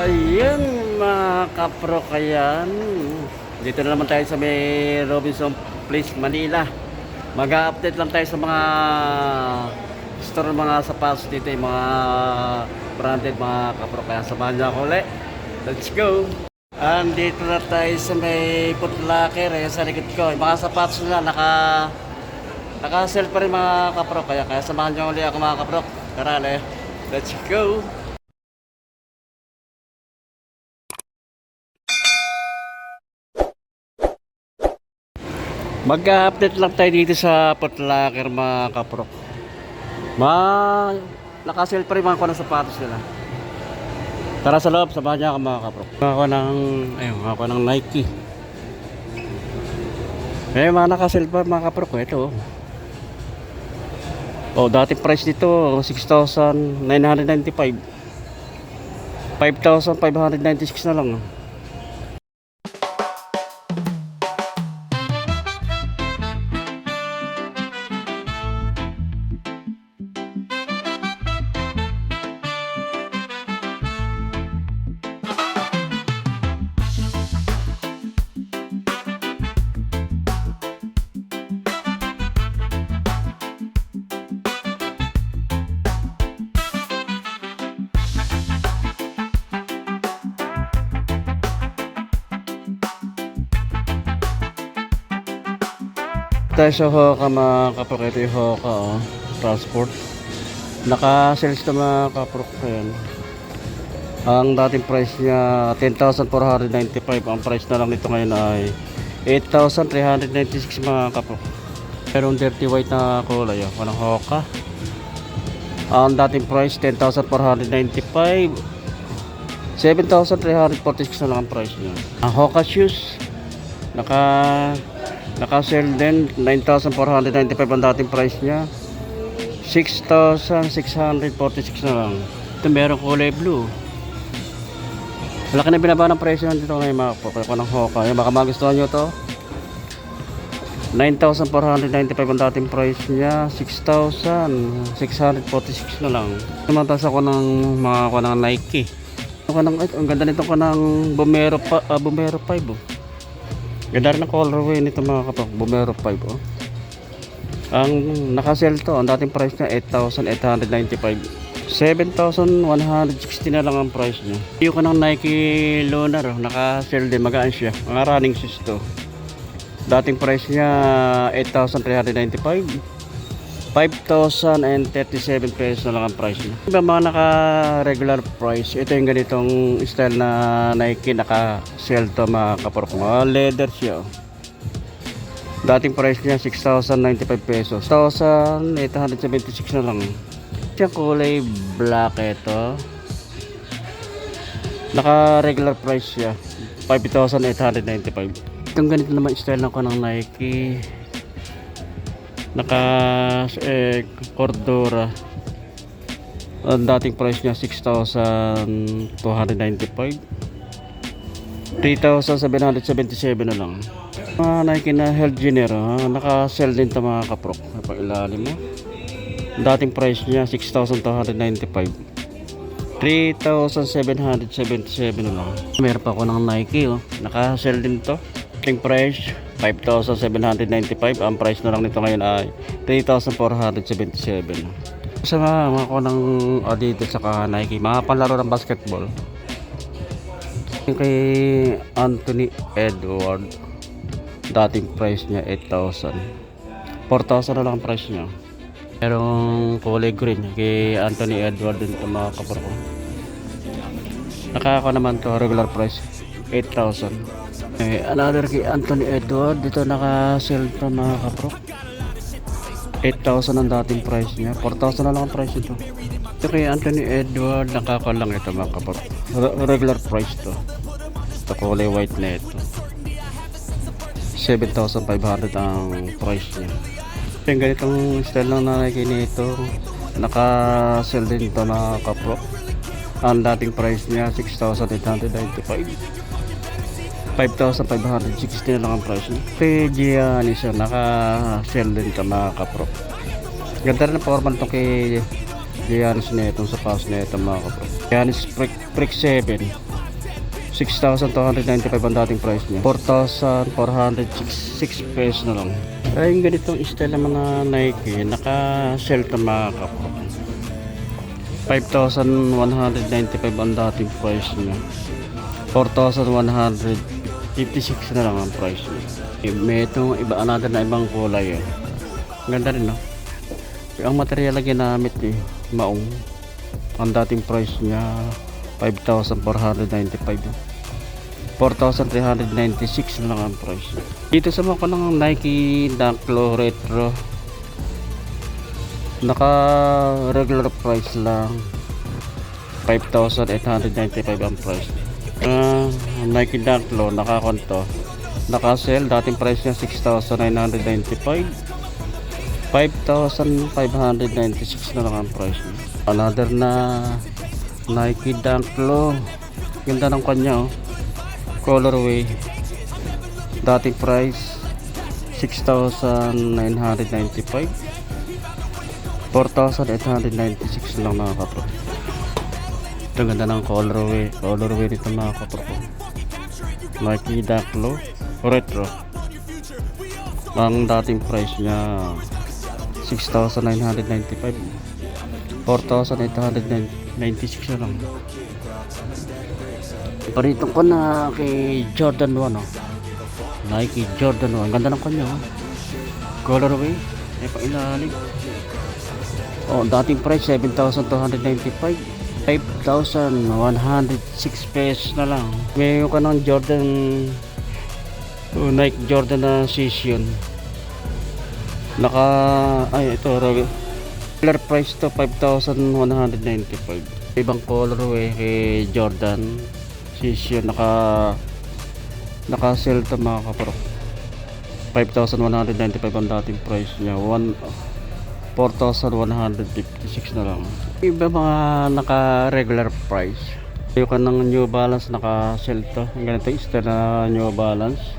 Ayun mga kapro, kayan. Dito na naman tayo sa may Robinson Place, Manila. Mag-update lang tayo sa mga store, mga sapatos dito, yung mga branded mga kapro. Kaya samahan niyo ako ulit. Let's go! Andito na tayo sa may Foot Locker, sa likod ko. Yung mga sapatos nila naka-sell pa rin mga kapro. Kaya samahan niyo ulit ako mga kapro. Tara, let's go! Mag-update lang tayo dito sa Foot Locker mga kaprok. Nakasale pa rin mga ng sapatos nila. Tara sa loob, samahan niya ako mga kaprok. Mga ng Nike. Mga nakasale pa mga kaprok. Ito. Dati price nito 6,995. 5,596 na lang. Tayo sa Hoka mga kaprok. Ito yung Hoka transport. Naka-sales na mga kaprok. Ayan. Ang dating price niya 10,495. Ang price na lang nito ngayon ay 8,396 mga kaprok. Merong dirty white na kulay. Walang Hoka. Ang dating price 10,495. 7,346 na lang ang price niya. Ang Hoka shoes naka-sell din 9,495 ang dating price niya. 6,646 na lang. Ito meron kulay blue. Malaki na binaba ng presyo nandito ngayon mga kapatid ko ng Hoka. Baka magustuhan nyo to. 9,495 ang dating price niya. 6,646 na lang. Tumatas ako ng ng Nike. Ang ganda nito ko ng Bomero 5 Ganda rin ang colorway nito mga kapag Bomero 5 Ang nakasell to, ang dating price niya 8,895. 7,160 na lang ang price niya. Yung ng Nike Lunar nakasell din, magaan siya. Mga running shoes to. Dating price niya 8,395. 5,037 pesos na lang ang price niya. Mga naka-regular price, ito yung ganitong style na Nike naka-sell to mga kaprok. Leather siya. Dating price niya 6,095 pesos. 1,876 na lang. Yung kulay black ito. Naka-regular price siya. 5,895. Itong ganito naman style na ko ng Nike. Cordura. Ang dating price niya 6,295. 3,777 na lang. Nike na Health Junior naka-sell din ito mga kaprok. Napailalim mo. Dating price niya 6,295. 3,777 na lang. Meron pa ako ng Nike naka-sell din to. Dating price 5,795. Ang price na lang nito ngayon ay 3,477. Sa mga ko ng Adidas saka Nike, mga panlaro ng basketball. Yung kay Anthony Edward, dating price niya 8,000. 4,000 na lang ang price niya. Merong kulay green kay Anthony Edward din ito mga kapro. Nakaka naman to regular price 8,000. Another kay Anthony Edward, dito naka-sell pa mga kapro. 8,000 ang dating price niya. 4,000 na lang ang price nito. Ito kay Anthony Edward, nakakalang ito mga kapro. Regular price to. Ito kulay white na ito. 7,500 ang price niya. Yung ganitong style lang na nito, naka-sell din ito mga kapro. Ang dating price niya 6,895. 5,560 na lang ang price niya. Kay Giannis naka-sell din ito mga kapro. Ganda rin ang formal ito kay Giannis na itong sapatos na ito mga kapro. Giannis Freak 7. 6,295 ang dating price niya. 4,406 pesos na lang. Ay, yung ganitong style naman na Nike, naka-sell to mga kapro. 5,195 ang dating price niya. 4,156 na lang ang price niya. May itong iba, another na ibang kulay. Ganda rin, no? Ang material na ginamit, maong. Ang dating price niya 5,495. 4,396 na lang ang price. Dito sa mga ng Nike Dunk Low Retro, naka regular price lang 5,895 ang price. Nike Dunk Low nakakonto, naka sale, dating price niya 6,995, 5,596 na lang ang price niya. Another na Nike Dunk Low, ganda ng kanya, colorway, dating price 6,995, 4,896 lang mga kapro. Ito ganda ng colorway nito mga kapro. Nike Dunk Low Retro, ang dating price niya 6,995, 4,896 na lang. Parito ko na kay Jordan 1, Nike Jordan 1. Ganda ng kanya, colorway, ay pang ilalim. Dating price 7,295, 5,106 pesos na lang. Ngayon ka ng Jordan, Nike Jordan na Session. Ito regular price to 5,195. Ibang colorway kay Jordan Session, naka sell to mga kapro. 5,195 ang dating price niya. 4,156 na lang. Iba mga naka regular price. Yung kanang New Balance naka sell to. Ang ganito style na New Balance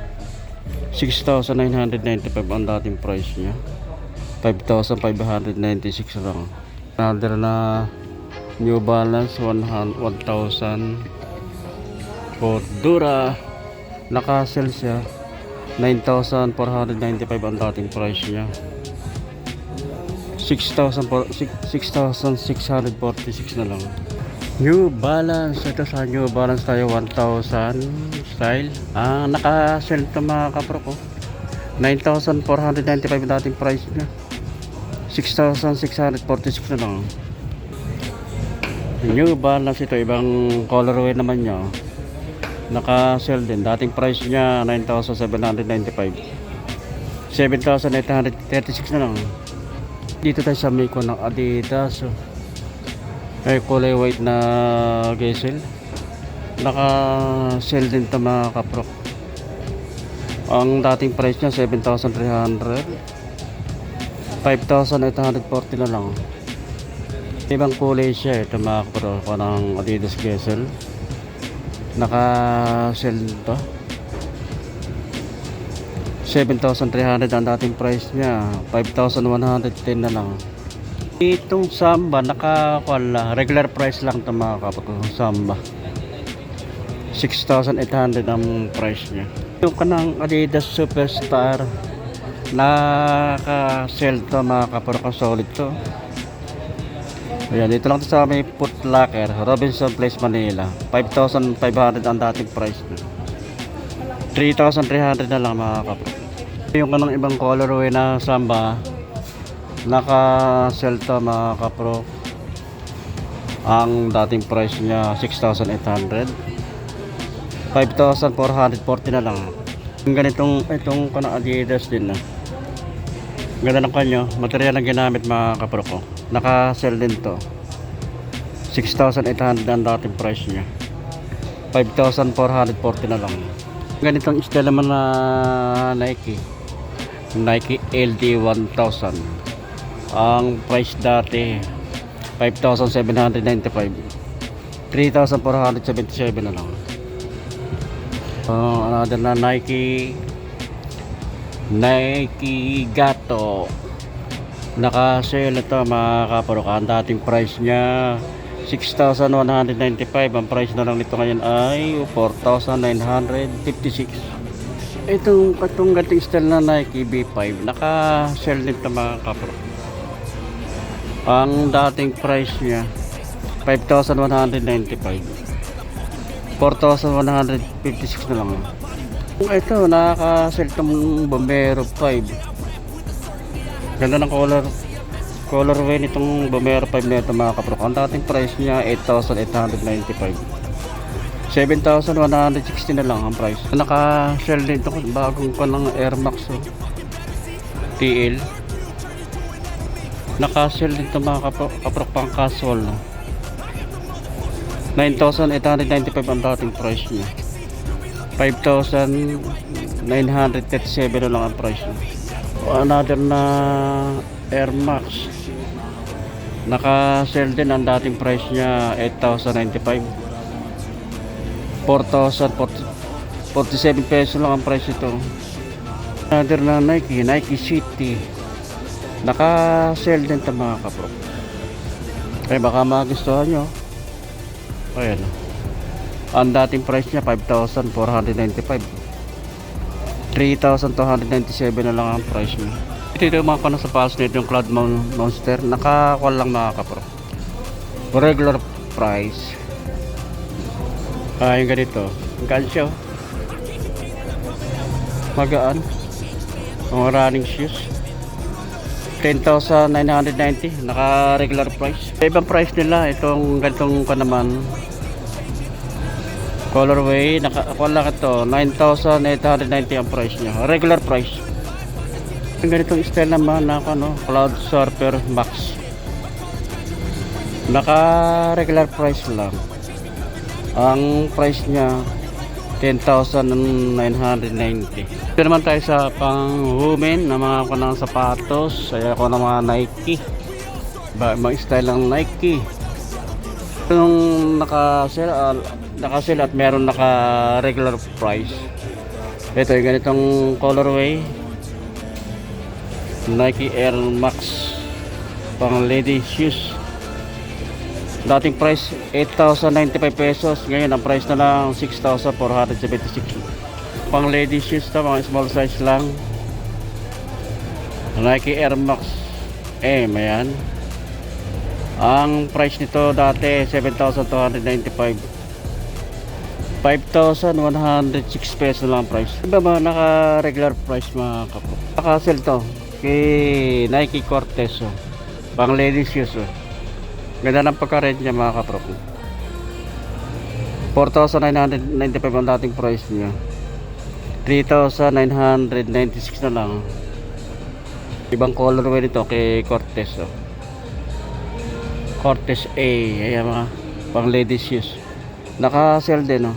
6,995 ang dating price niya. 5,596 lang. Another na New Balance 1,000 Cordura, naka-sell siya 9,495 ang dating price niya. 6,646 na lang. New Balance, ito sa New Balance tayo, 1,000 style. Naka-sell to mga kapro ko, 9,495 ang dating price niya. 6,646 na lang. New Balance ito, ibang colorway naman niya. Naka-sell din, dating price niya 9,795, 7,836 na lang. Dito tayo sa Miko ng Adidas, ay kulay white na gazelle. Naka-sell din ito mga kapro. Ang dating price niya 7,300, 5,840 na lang. Ibang kulay siya ito mga kapro, ng Adidas gazelle. Naka-sell to 7,300 ang dating price niya, 5,110 na lang. Itong Samba regular price lang ito mga kapatid. Samba 6,800 ang price niya. Yung kanang Adidas Superstar, naka-sell to mga kapatid, solid to. Ayan, dito lang ito sa may Foot Locker, Robinson Place, Manila. 5,500 ang dating price niya. 3,300 na lang mga kapro. Yung kanang ibang colorway na Samba, naka-sell to mga kapro. Ang dating price niya 6,800, 5,440 na lang. Yung ganitong itong kanang Adidas din na. Ganda ng kanyo, material na ginamit mga kapro ko. Naka-sell din to, 6,800 ang dating price niya. 5,440 na lang. Ganitong style naman na Nike LD 1000. Ang price dati 5,795, 3,477 na lang. Another na Nike Gato, naka-sale ito mga kapro. Ang dating price niya 6,195. Ang price na lang nito ngayon ay 4,956. Itong ganting style na Nike B5, naka-sell din ito mga kapro. Ang dating price niya 5,195, 4,156 na lang. Ito, naka-sell itong Bombero 5. Ganda ng colorway nitong Bombero 5 na ito mga kapro. Ang dating price niya 8,895, 7,160 na lang ang price. Naka-sell din ito, bagong pa ng Air Max TL. Naka-sell din ito mga kapro, pang casual, no? 9,895 ang dating price niya, 5,937 na lang ang price niya. Another na Air Max, naka-sell din ang dating price niya 8,095, 4,047 pesos lang ang price ito. Another na Nike City, naka-sell din ito mga kapro. Kaya baka magustuhan nyo. Ayan, ang dating price niya 5,495, 3,297 na lang ang price niya. Ito yung mga kanong sa pulse nito, yung Cloud Monster, nakakuha lang mga kapro. Regular price yung ganito, gaan siya, magaan. Mga running shoes 10,990, naka regular price. Ibang price nila itong ganitong naman colorway, nakakuha lang ito 9,890 ang price niya, regular price. Yung ganitong style naman na Cloud Surfer Max, naka regular price lang. Ang price niya 10,990. Ito naman tayo sa pang women na mga kunang sapatos. Kaya ako ng mga Nike, mga style ng Nike. Yung naka-sell at meron naka regular price. Ito yung ganitong colorway, Nike Air Max, pang lady shoes. Dating price 8,095 pesos, ngayon ang price na lang 6,476. Pang lady shoes to, mga small size lang, Nike Air Max ayan. Ang price nito dati 7,295, 5,106 pesos lang ang price. Iba ba naka regular price mga kapro? Naka-sell to kay Nike Cortez, pang lady shoes. Ganda ng pagka-rate niya mga kapro. 4,995 ang dating price niya, 3,996 na lang. Ibang colorway nito kay Cortez, Cortez A. Ayan mga pang ladies shoes, naka-sell din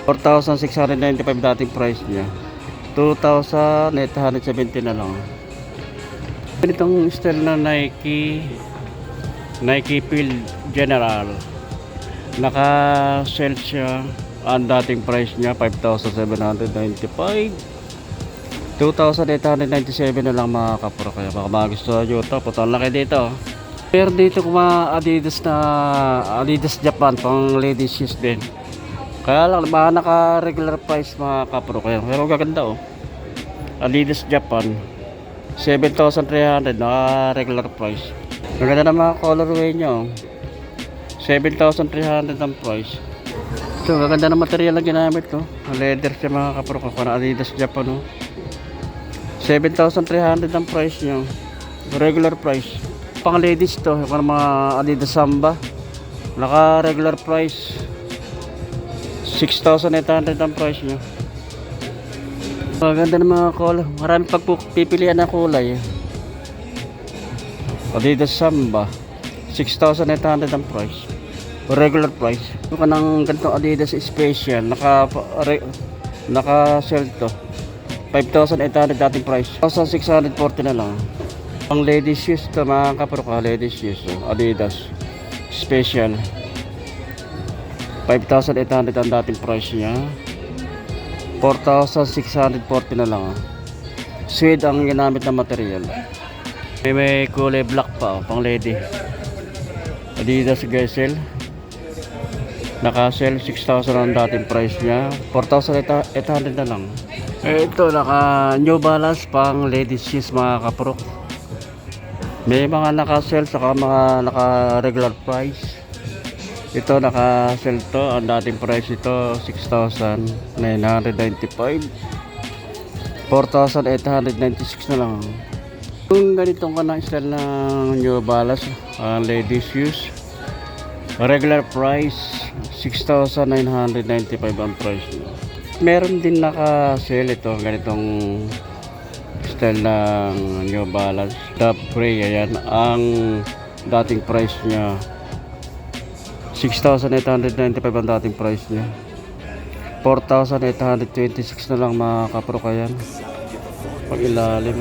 4,695 dating price niya, 2,870 na lang. Ganitong style na Nike Field General, naka-sell siya. Ang dating price niya 5,795, 2,897 na lang mga kapro. Kaya baka magustuhan nyo ito, putang laki dito. Pero dito kung mga Adidas Japan, pang ladies shoes din. Kaya lang mga naka regular price mga kapro. Kaya pero gaganda Adidas Japan 7,300, naka regular price. Maganda na mga colorway nyo, 7,300 ang price. So maganda na material ang ginamit ko, leather siya mga kapro ko, para Adidas Japan 7,300 ang price nyo, regular price. Pang ladies to, para mga Adidas Samba, naka regular price 6,800 ang price nyo. Maganda na mga color, marami pagpipilian na kulay. Adidas Samba 6,800 ang price, regular price. Ito ka ng ganitong Adidas Special, naka-sell to 5,800 dating price, 1,640 na lang. Pang ladies shoes to mga kapro ka, ladies shoes Adidas Special 5,800 ang dating price niya, 4,640 na lang. Suede ang ginamit na material. May kulay black pa pang lady, Adidas Gazelle Naka-sell 6,000 ang dating price niya. 4,800 na lang. Ito, naka New Balance pang ladies shoes mga kaprok. May mga naka-sell saka mga naka-regular price. Ito naka-sell to. Ang dating price ito 6,995. 4,896 na lang. Yung ganitong kanang style ng New Balance ladies shoes, regular price 6,995 ang price niya. Meron din naka-sale ito ganitong style ng New Balance top gray. Ayan ang dating price niya 6,895 ang dating price niya. 4,826 na lang mga kaprok. Ayan pag ilalim.